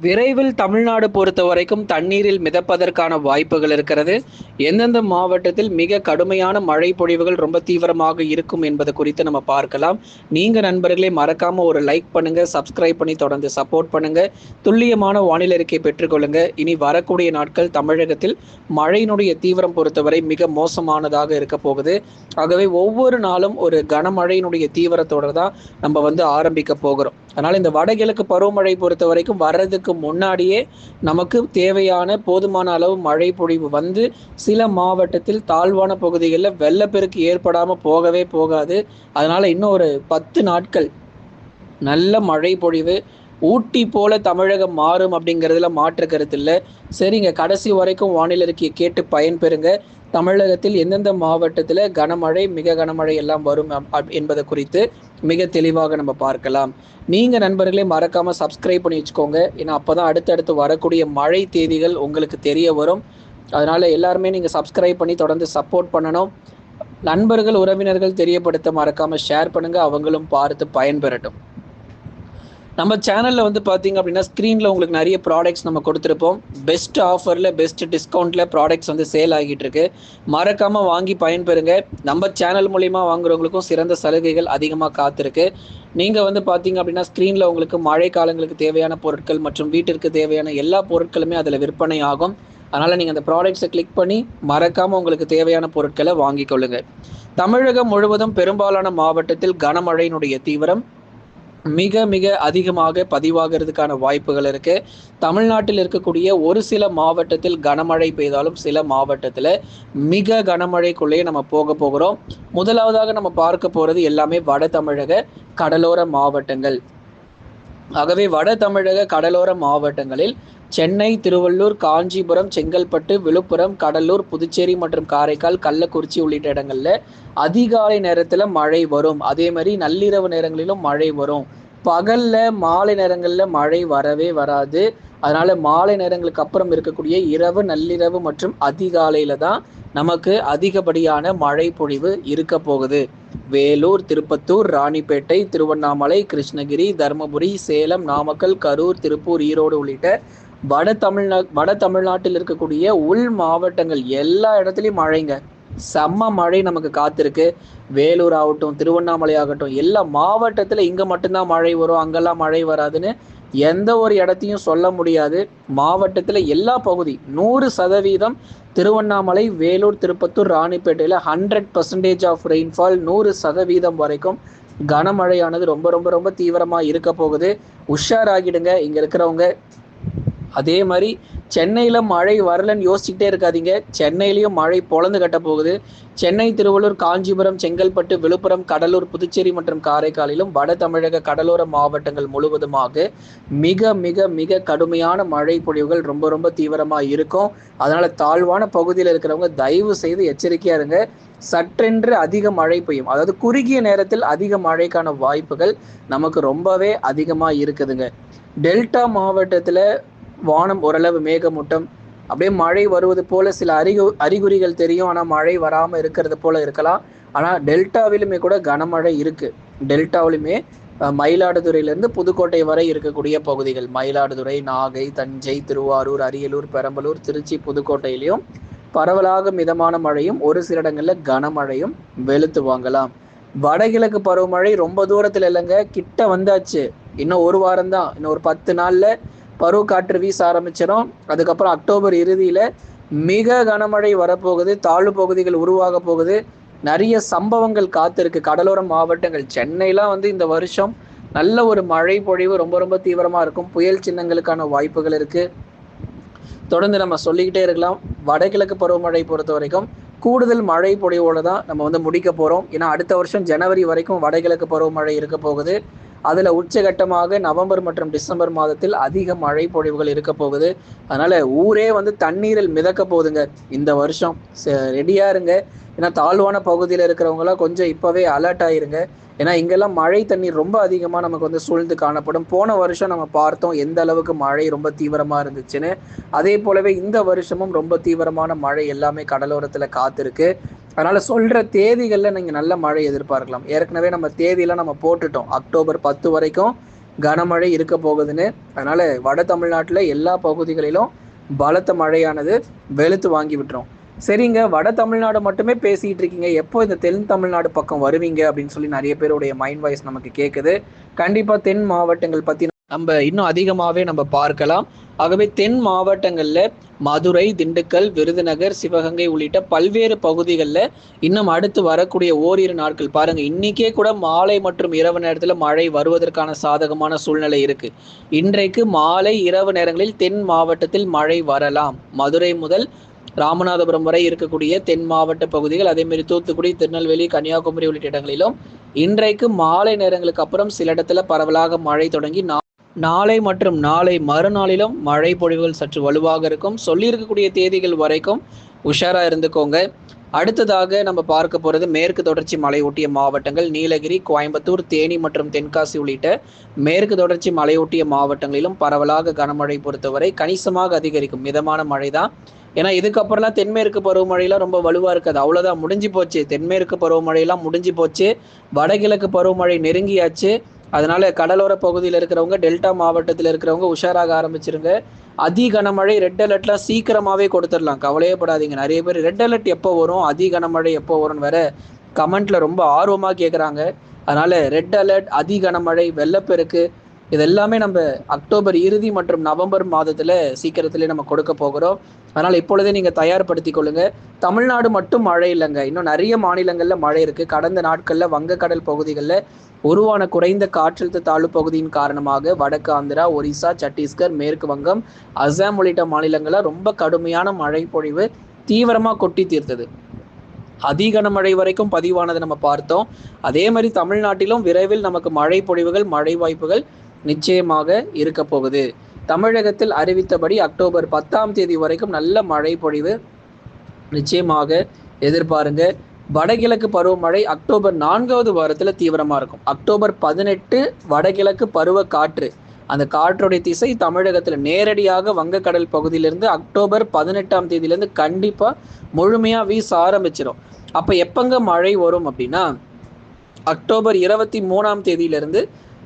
விரைவில் தமிழ்நாடு பொறுத்தவரைக்கும் தண்ணீரில் மிதப்பதற்கான வாய்ப்புகள் இருக்கிறது. எந்தெந்த மாவட்டத்தில் மிக கடுமையான மழை பொழிவுகள் ரொம்ப தீவிரமாக இருக்கும் என்பது குறித்து நம்ம பார்க்கலாம். நீங்க நண்பர்களே மறக்காம ஒரு லைக் பண்ணுங்க, சப்ஸ்கிரைப் பண்ணி தொடர்ந்து சப்போர்ட் பண்ணுங்க. துல்லியமான வானிலை அறிக்கை பெற்றுக்கொள்ளுங்க. இனி வரக்கூடிய நாட்கள் தமிழகத்தில் மழையினுடைய தீவிரம் பொறுத்தவரை மிக மோசமானதாக இருக்க போகுது. ஆகவே ஒவ்வொரு நாளும் ஒரு கனமழையினுடைய தீவிரத்தோட தான் நம்ம ஆரம்பிக்க போகிறோம். அதனால இந்த வடகிழக்கு பருவமழை பொறுத்த வரைக்கும் வர்றதுக்கு முன்னாடியே நமக்கு தேவையான போதுமான அளவு மழை பொழிவு வந்து சில மாவட்டத்தில் தாழ்வான பகுதிகளில் வெள்ளப்பெருக்கு ஏற்படாம போகவே போகாது. அதனால இன்னும் ஒரு 10 நாட்கள் நல்ல மழை பொழிவு ஊட்டி போல தமிழகம் மாறும் அப்படிங்கிறதுல மாற்று கருத்து இல்லை. சரிங்க, கடைசி வரைக்கும் வானிலை அறிக்கையை கேட்டு பயன்பெறுங்க. தமிழகத்தில் எந்தெந்த மாவட்டத்தில் கனமழை மிக கனமழை எல்லாம் வரும் என்பதை குறித்து மிக தெளிவாக நம்ம பார்க்கலாம். நீங்க நண்பர்களே மறக்காம சப்ஸ்கிரைப் பண்ணி வச்சுக்கோங்க. ஏன்னா அப்பதான் அடுத்தடுத்து வரக்கூடிய மழை தேதிகள் உங்களுக்கு தெரிய வரும். அதனால எல்லாருமே நீங்க சப்ஸ்கிரைப் பண்ணி தொடர்ந்து சப்போர்ட் பண்ணணும். நண்பர்கள் உறவினர்கள் தெரியப்படுத்த மறக்காம ஷேர் பண்ணுங்க, அவங்களும் பார்த்து பயன்பெறட்டும். நம்ம சேனலில் பார்த்தீங்க அப்படின்னா ஸ்க்ரீனில் உங்களுக்கு நிறைய ப்ராடக்ட்ஸ் நம்ம கொடுத்துருப்போம். பெஸ்ட் ஆஃபரில் பெஸ்ட் டிஸ்கவுண்ட்டில் ப்ராடக்ட்ஸ் சேல் ஆகிட்டு இருக்கு. மறக்காமல் வாங்கி பயன்பெறுங்க. நம்ம சேனல் மூலிமா வாங்குறவங்களுக்கும் சிறந்த சலுகைகள் அதிகமாக காத்திருக்கு. நீங்கள் பார்த்தீங்க அப்படின்னா ஸ்க்ரீனில் உங்களுக்கு மழை காலங்களுக்கு தேவையான பொருட்கள் மற்றும் வீட்டிற்கு தேவையான எல்லா பொருட்களுமே அதில் விற்பனை ஆகும். அதனால் நீங்கள் அந்த ப்ராடக்ட்ஸை கிளிக் பண்ணி மறக்காமல் உங்களுக்கு தேவையான பொருட்களை வாங்கி கொள்ளுங்க. தமிழகம் முழுவதும் பெரும்பாலான மாவட்டத்தில் கனமழையினுடைய தீவிரம் மிக மிக அதிகமாக பதிவாகிறதுக்கான வாய்ப்புகள் இருக்கு. தமிழ்நாட்டில் இருக்கக்கூடிய ஒரு சில மாவட்டத்தில் கனமழை பெய்தாலும் சில மாவட்டத்தில் மிக கனமழைக்குள்ளேயே நம்ம போகிறோம். முதலாவதாக நம்ம பார்க்க போறது எல்லாமே வட தமிழக கடலோர மாவட்டங்கள். ஆகவே வட தமிழக கடலோர மாவட்டங்களில் சென்னை, திருவள்ளூர், காஞ்சிபுரம், செங்கல்பட்டு, விழுப்புரம், கடலூர், புதுச்சேரி மற்றும் காரைக்கால், கள்ளக்குறிச்சி உள்ளிட்ட இடங்கள்ல அதிகாலை நேரத்துல மழை வரும். அதே மாதிரி நள்ளிரவு நேரங்களிலும் மழை வரும். பகல்ல மாலை நேரங்கள்ல மழை வரவே வராது. அதனால மாலை நேரங்களுக்கு அப்புறம் இருக்கக்கூடிய இரவு, நள்ளிரவு மற்றும் அதிகாலையில தான் நமக்கு அதிகப்படியான மழை பொழிவு இருக்க போகுது. வேலூர், திருப்பத்தூர், ராணிப்பேட்டை, திருவண்ணாமலை, கிருஷ்ணகிரி, தருமபுரி, சேலம், நாமக்கல், கரூர், திருப்பூர், ஈரோடு உள்ளிட்ட வட தமிழ்நாட்டில் இருக்கக்கூடிய உள் மாவட்டங்கள் எல்லா இடத்துலையும் மழைங்க. செம்ம மழை நமக்கு காத்திருக்கு. வேலூர் ஆகட்டும், திருவண்ணாமலை ஆகட்டும், எல்லா மாவட்டத்தில் இங்கே மட்டும்தான் மழை வரும், அங்கெல்லாம் மழை வராதுன்னு எந்த ஒரு இடத்தையும் சொல்ல முடியாது. மாவட்டத்தில் எல்லா பகுதி 100% திருவண்ணாமலை, வேலூர், திருப்பத்தூர், ராணிப்பேட்டையில் 100% ஆஃப் ரெயின்ஃபால், 100% வரைக்கும் கனமழையானது ரொம்ப ரொம்ப ரொம்ப தீவிரமாக இருக்க போகுது. உஷாராகிடுங்க இங்கே இருக்கிறவங்க. அதே மாதிரி சென்னையில் மழை வரலன்னு யோசிச்சுக்கிட்டே இருக்காதீங்க. சென்னையிலையும் மழை பொழந்து கட்ட போகுது. சென்னை, திருவள்ளூர், காஞ்சிபுரம், செங்கல்பட்டு, விழுப்புரம், கடலூர், புதுச்சேரி மற்றும் காரைக்காலிலும் வட தமிழக கடலோர மாவட்டங்கள் முழுவதுமாக மிக மிக மிக கடுமையான மழை பொழிவுகள் ரொம்ப ரொம்ப தீவிரமாக இருக்கும். அதனால தாழ்வான பகுதியில் இருக்கிறவங்க தயவு செய்து எச்சரிக்கையா இருங்க. சற்றென்று அதிக மழை பெய்யும், அதாவது குறுகிய நேரத்தில் அதிக மழைக்கான வாய்ப்புகள் நமக்கு ரொம்பவே அதிகமாக இருக்குதுங்க. டெல்டா மாவட்டத்தில் வானம் ஓரளவு மேகமூட்டம், அப்படியே மழை வருவது போல சில அறிகுறிகள் தெரியும். ஆனால் மழை வராமல் இருக்கிறது போல இருக்கலாம். ஆனால் டெல்டாவிலுமே கூட கனமழை இருக்கு. டெல்டாவிலுமே மயிலாடுதுறையிலிருந்து புதுக்கோட்டை வரை இருக்கக்கூடிய பகுதிகள், மயிலாடுதுறை, நாகை, தஞ்சை, திருவாரூர், அரியலூர், பெரம்பலூர், திருச்சி, புதுக்கோட்டையிலையும் பரவலாக மிதமான மழையும் ஒரு சில இடங்கள்ல கனமழையும் வெளுத்து வாங்கலாம். வடகிழக்கு பருவமழை ரொம்ப தூரத்துல இல்லைங்க, கிட்ட வந்தாச்சு. இன்னும் ஒரு வாரம் தான், இன்னும் ஒரு 10 நாள்ல பருவ காற்று வீச ஆரம்பிச்சிடும். அதுக்கப்புறம் அக்டோபர் இறுதியில மிக கனமழை வரப்போகுது. தாழ்வு பகுதிகள் உருவாக போகுது. நிறைய சம்பவங்கள் காத்திருக்கு. கடலோர மாவட்டங்கள் சென்னைலாம் இந்த வருஷம் நல்ல ஒரு மழை பொழிவு ரொம்ப ரொம்ப தீவிரமா இருக்கும். புயல் சின்னங்களுக்கான வாய்ப்புகள் இருக்கு. தொடர்ந்து நம்ம சொல்லிக்கிட்டே இருக்கலாம். வடகிழக்கு பருவமழை பொறுத்த வரைக்கும் கூடுதல் மழை பொழிவோட தான் நம்ம முடிக்க போறோம். ஏன்னா அடுத்த வருஷம் ஜனவரி வரைக்கும் வடகிழக்கு பருவமழை இருக்க போகுது. அதுல உச்சகட்டமாக நவம்பர் மற்றும் டிசம்பர் மாதத்தில் அதிக மழை பொழிவுகள் இருக்க போகுது. அதனால ஊரே தண்ணீரில் மிதக்க போகுதுங்க இந்த வருஷம். ரெடியா இருங்க. ஏன்னா தாழ்வான பகுதியில் இருக்கிறவங்களாம் கொஞ்சம் இப்பவே அலர்ட் ஆயிருங்க. ஏன்னா இங்கெல்லாம் மழை தண்ணீர் ரொம்ப அதிகமா நமக்கு சூழ்ந்து காணப்படும். போன வருஷம் நம்ம பார்த்தோம் எந்த அளவுக்கு மழை ரொம்ப தீவிரமா இருந்துச்சுன்னு. அதே போலவே இந்த வருஷமும் ரொம்ப தீவிரமான மழை எல்லாமே கடலோரத்துல காத்திருக்கு. அதனால சொல்ற தேதிகள்ல நீங்க நல்ல மழை எதிர்பார்க்கலாம். ஏற்கனவே நம்ம தேதியெல்லாம் நம்ம போட்டுட்டோம். அக்டோபர் 10 வரைக்கும் கனமழை இருக்க போகுதுன்னு. அதனால வட தமிழ்நாட்டில் எல்லா பகுதிகளிலும் பலத்த மழையானது வெளுத்து வாங்கி விட்டுரும். சரிங்க, வட தமிழ்நாடு மட்டுமே பேசிட்டு இருக்கீங்க, எப்போ இந்த தென் தமிழ்நாடு பக்கம் வருவீங்க அப்படின்னு சொல்லி நிறைய பேருடைய மைண்ட் வாய்ஸ் நமக்கு கேட்குது. கண்டிப்பா தென் மாவட்டங்கள் பத்தி நம்ம இன்னும் அதிகமாகவே நம்ம பார்க்கலாம். ஆகவே தென் மாவட்டங்களில் மதுரை, திண்டுக்கல், விருதுநகர், சிவகங்கை உள்ளிட்ட பல்வேறு பகுதிகளில் இன்னும் அடுத்து வரக்கூடிய ஓரிரு நாட்கள் பாருங்க, இன்னைக்கே கூட மாலை மற்றும் இரவு நேரத்தில் மழை வருவதற்கான சாதகமான சூழ்நிலை இருக்கு. இன்றைக்கு மாலை இரவு நேரங்களில் தென் மாவட்டத்தில் மழை வரலாம். மதுரை முதல் ராமநாதபுரம் வரை இருக்கக்கூடிய தென் மாவட்ட பகுதிகள், அதே மாதிரி தூத்துக்குடி, திருநெல்வேலி, கன்னியாகுமரி உள்ளிட்ட இடங்களிலும் இன்றைக்கு மாலை நேரங்களுக்கு அப்புறம் சில இடத்துல பரவலாக மழை தொடங்கி நாளை மற்றும் நாளை மறுநாளிலும் மழை பொழிவுகள் சற்று வலுவாக இருக்கும். சொல்லியிருக்கக்கூடிய தேதிகள் வரைக்கும் உஷாரா இருந்துக்கோங்க. அடுத்ததாக நம்ம பார்க்க போகிறது மேற்கு தொடர்ச்சி மலையொட்டிய மாவட்டங்கள். நீலகிரி, கோயம்புத்தூர், தேனி மற்றும் தென்காசி உள்ளிட்ட மேற்கு தொடர்ச்சி மலையொட்டிய மாவட்டங்களிலும் பரவலாக கனமழை பொறுத்தவரை கணிசமாக அதிகரிக்கும். மிதமான மழை தான். ஏன்னா இதுக்கப்புறம்லாம் தென்மேற்கு பருவமழையெல்லாம் ரொம்ப வலுவாக இருக்காது. அவ்வளோதான், முடிஞ்சு போச்சு. தென்மேற்கு பருவமழையெல்லாம் முடிஞ்சு போச்சு. வடகிழக்கு பருவமழை நெருங்கியாச்சு. அதனால கடலோர பகுதியில் இருக்கிறவங்க, டெல்டா மாவட்டத்தில் இருக்கிறவங்க உஷாராக ஆரம்பிச்சிருங்க. அதி கனமழை ரெட் அலர்ட்லாம் சீக்கிரமாகவே கொடுத்துடலாம், கவலையே படாதீங்க. நிறைய பேர் ரெட் அலர்ட் எப்போ வரும், அதி கனமழை எப்போ வரும்னு வேற கமெண்ட்ல ரொம்ப ஆர்வமாக கேட்குறாங்க. அதனால ரெட் அலர்ட், அதி கனமழை, வெள்ளப்பெருக்கு இதெல்லாமே நம்ம அக்டோபர் இறுதி மற்றும் நவம்பர் மாதத்தில் சீக்கிரத்திலே நம்ம கொடுக்க போகிறோம். அதனால் இப்பொழுதே நீங்கள் தயார்படுத்தி கொள்ளுங்க. தமிழ்நாடு மட்டும் மழை இல்லைங்க, இன்னும் நிறைய மாநிலங்களில் மழை இருக்குது. கடந்த நாட்களில் வங்கக்கடல் பகுதிகளில் உருவான குறைந்த காற்றழுத்த தாழ்வு பகுதியின் காரணமாக வடக்கு ஆந்திரா, ஒரிசா, சத்தீஸ்கர், மேற்கு வங்கம், அசாம் உள்ளிட்ட மாநிலங்களில் ரொம்ப கடுமையான மழை பொழிவு தீவிரமாக கொட்டி தீர்த்தது. அதிகனமழை வரைக்கும் பதிவானதை நம்ம பார்த்தோம். அதே மாதிரி தமிழ்நாட்டிலும் விரைவில் நமக்கு மழை பொழிவுகள், மழை வாய்ப்புகள் நிச்சயமாக இருக்க போகுது. தமிழகத்தில் அறிவித்தபடி அக்டோபர் 10ஆம் தேதி வரைக்கும் நல்ல மழை பொழிவு நிச்சயமாக எதிர்பாருங்க. வடகிழக்கு பருவமழை அக்டோபர் 4வது வாரத்தில் தீவிரமாக இருக்கும். அக்டோபர் 18 வடகிழக்கு பருவ காற்று, அந்த காற்றுடைய திசை தமிழகத்தில் நேரடியாக வங்கக்கடல் பகுதியிலிருந்து அக்டோபர் 18ஆம் தேதியிலேருந்து கண்டிப்பாக முழுமையாக வீச ஆரம்பிச்சிடும். அப்போ எப்பங்க மழை வரும் அப்படின்னா, அக்டோபர் 23ஆம் தேதியிலிருந்து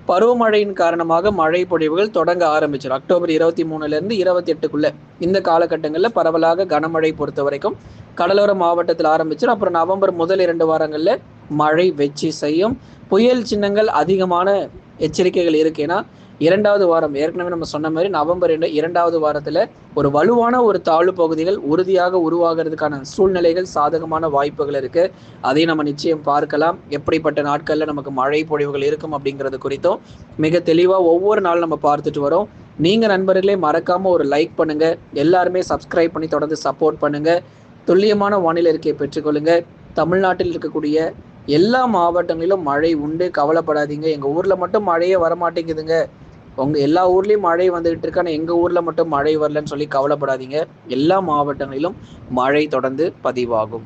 பருவமழையின் காரணமாக மழை பொழிவுகள் தொடங்க ஆரம்பிச்சிடும். அக்டோபர் 23லேருந்து 28க்குள்ள இந்த காலகட்டங்களில் பரவலாக கனமழை பொறுத்த வரைக்கும் கடலோர மாவட்டத்தில் ஆரம்பிச்சிடும். அப்புறம் நவம்பர் முதல் 2 வாரங்களில் மழை வெற்றி செய்யும். புயல் சின்னங்கள் அதிகமான எச்சரிக்கைகள் இருக்கு. ஏன்னா 2வது வாரம் ஏற்கனவே நம்ம சொன்ன மாதிரி நவம்பர் 2வது வாரத்தில் ஒரு வலுவான ஒரு தாழ்வு பகுதிகள் உறுதியாக உருவாகிறதுக்கான சூழ்நிலைகள், சாதகமான வாய்ப்புகள் இருக்கு. அதையும் நம்ம நிச்சயம் பார்க்கலாம். எப்படிப்பட்ட நாட்களில் நமக்கு மழை பொழிவுகள் இருக்கும் அப்படிங்கிறது குறித்தும் மிக தெளிவாக ஒவ்வொரு நாளும் நம்ம பார்த்துட்டு வரோம். நீங்கள் நண்பர்களே மறக்காம ஒரு லைக் பண்ணுங்க, எல்லாருமே சப்ஸ்கிரைப் பண்ணி தொடர்ந்து சப்போர்ட் பண்ணுங்க. துல்லியமான வானிலை அறிக்கையை பெற்றுக்கொள்ளுங்க. தமிழ்நாட்டில் இருக்கக்கூடிய எல்லா மாவட்டங்களிலும் மழை உண்டு, கவலைப்படாதீங்க. எங்கள் ஊரில் மட்டும் மழையே வரமாட்டேங்குதுங்க, உங்கள் எல்லா ஊர்லேயும் மழை வந்துகிட்டு இருக்கான, எங்கள் ஊரில் மட்டும் மழை வரலன்னு சொல்லி கவலைப்படாதீங்க. எல்லா மாவட்டங்களிலும் மழை தொடர்ந்து பதிவாகும்.